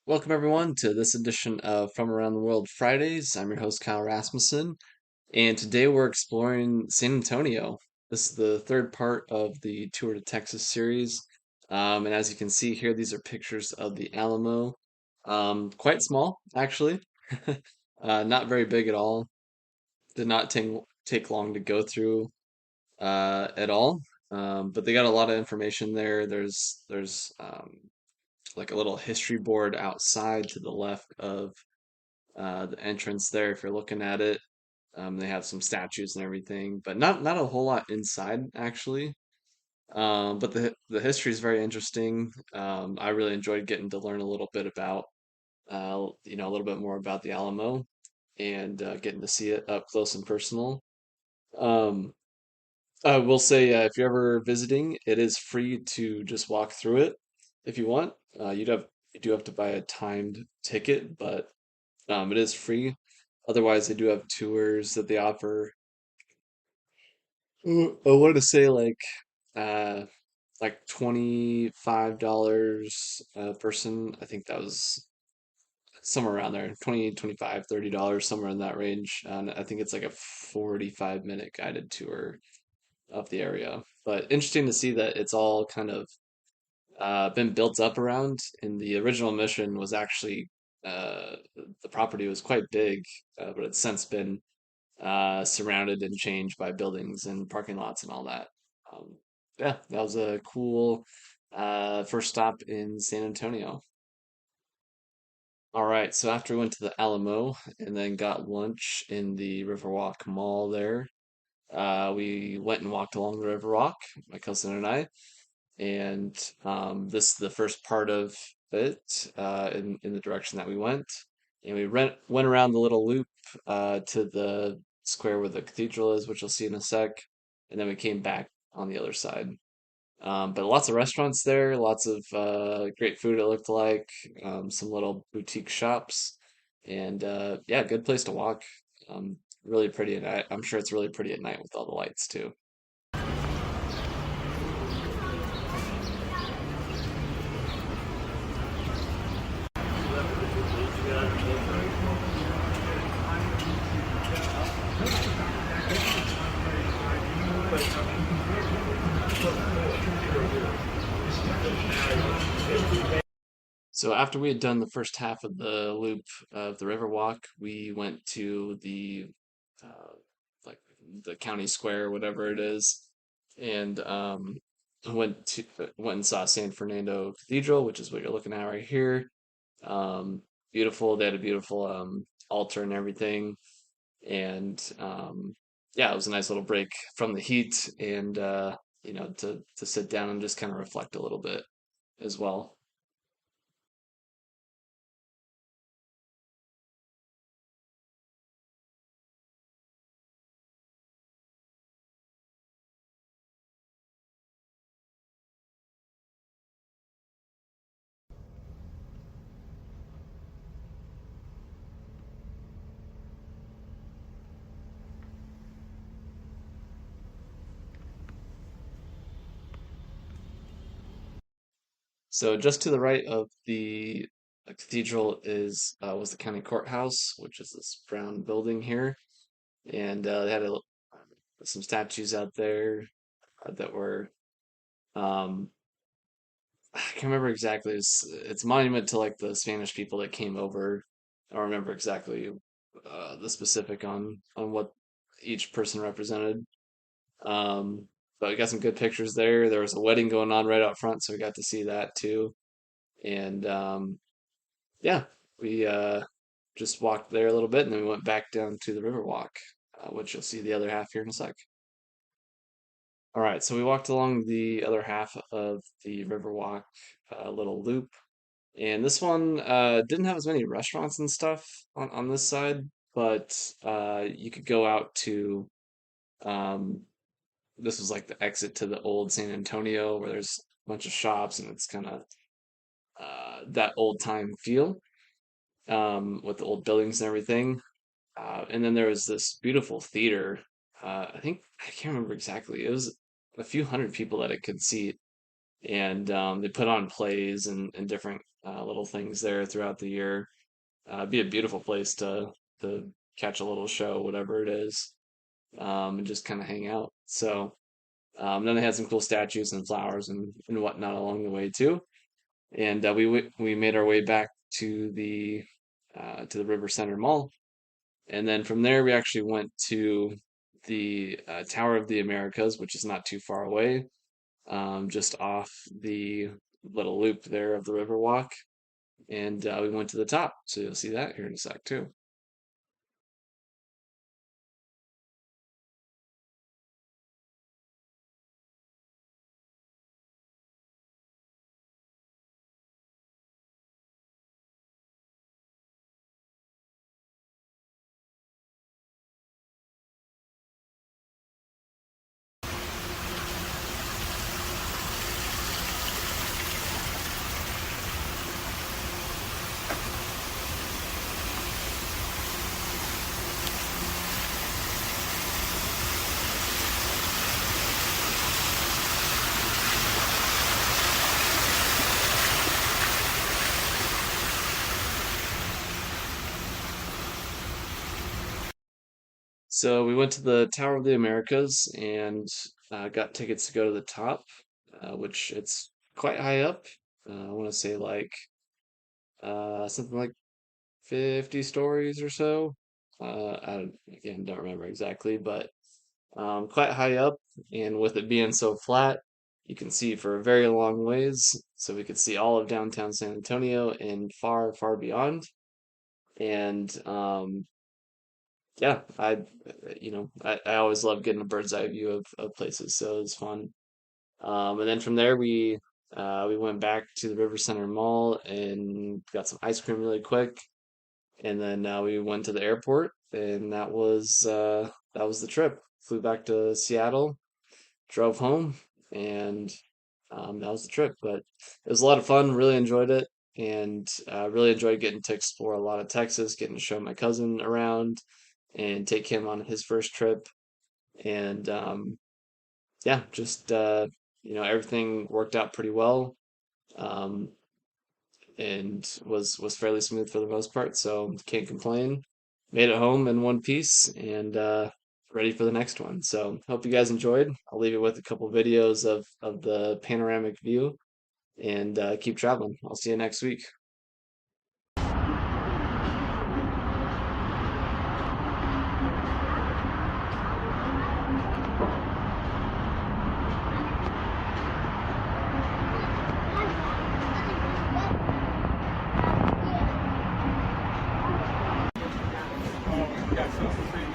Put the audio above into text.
Welcome everyone to this edition of From Around the World Fridays. I'm your host Kyle Rasmussen, and today we're exploring San Antonio. This is the third part of the Tour to Texas series. And as you can see here, these are pictures of the Alamo. Quite small, actually. Not very big at all. Did not take long to go through at all. But they got a lot of information there. There's like a little history board outside to the left of the entrance there if you're looking at it. They have some statues and everything, but not a whole lot inside actually. But the history is very interesting. I really enjoyed getting to learn a little bit about a little bit more about the Alamo and getting to see it up close and personal. Um, I will say if you're ever visiting, it is free to just walk through it if you want. You do have to buy a timed ticket, but it is free. Otherwise, they do have tours that they offer. I wanted to say uh like $25 a person. I think that was somewhere around there. 20, 25, $30, somewhere in that range. And I think it's like a 45-minute guided tour of the area. But interesting to see that it's all kind of been built up around. And the original mission was actually the property was quite big, but it's since been surrounded and changed by buildings and parking lots and all that. Um, yeah, that was a cool first stop in San Antonio. All right, so after we went to the Alamo and then got lunch in the Riverwalk Mall there, we went and walked along the Riverwalk, my cousin and I, and this is the first part of it in the direction that we went. And went around the little loop to the square where the cathedral is, which you'll see in a sec, and then we came back on the other side. But lots of restaurants there, lots of great food it looked like, some little boutique shops, and yeah, good place to walk. Really pretty at night. I'm sure it's really pretty at night with all the lights too. So after we had done the first half of the loop of the Riverwalk, we went to the uh, like the county square, whatever it is, and went and saw San Fernando Cathedral, which is what you're looking at right here. Beautiful. They had a beautiful altar and everything, and yeah, it was a nice little break from the heat and to sit down and just kind of reflect a little bit as well. So just to the right of the cathedral is was the county courthouse, which is this brown building here, and they had some statues out there that were um, I can't remember exactly. It's a monument to like the Spanish people that came over. I don't remember exactly the specific on what each person represented. Um, but we got some good pictures there. There was a wedding going on right out front, so we got to see that too. And yeah, we just walked there a little bit, and then we went back down to the Riverwalk, which you'll see the other half here in a sec. All right, so we walked along the other half of the Riverwalk little loop, and this one didn't have as many restaurants and stuff on this side, but you could go out to um, this was like the exit to the old San Antonio, where there's a bunch of shops, and it's kind of that old time feel with the old buildings and everything. And then there was this beautiful theater. I think I can't remember exactly. It was a few hundred people that it could seat, and they put on plays and different little things there throughout the year. It'd be a beautiful place to catch a little show, whatever it is, and just kind of hang out. So then they had some cool statues and flowers and whatnot along the way too. And we made our way back to the River Center Mall, and then from there we actually went to the Tower of the Americas, which is not too far away, just off the little loop there of the Riverwalk, and we went to the top. So you'll see that here in a sec too. So we went to the Tower of the Americas and got tickets to go to the top, which it's quite high up. I want to say like something like 50 stories or so. Again, don't remember exactly, but quite high up. And with it being so flat, you can see for a very long ways. So we could see all of downtown San Antonio and far, far beyond. And yeah, I always love getting a bird's eye view of places, so it was fun. And then from there we went back to the River Center Mall and got some ice cream really quick, and then we went to the airport, and that was the trip. Flew back to Seattle, drove home, and that was the trip. But it was a lot of fun. Really enjoyed it, and really enjoyed getting to explore a lot of Texas, getting to show my cousin around, and take him on his first trip. And yeah, just everything worked out pretty well. Um, and was fairly smooth for the most part, so can't complain. Made it home in one piece and ready for the next one. So hope you guys enjoyed. I'll leave you with a couple videos of the panoramic view and keep traveling. I'll see you next week. Yeah, so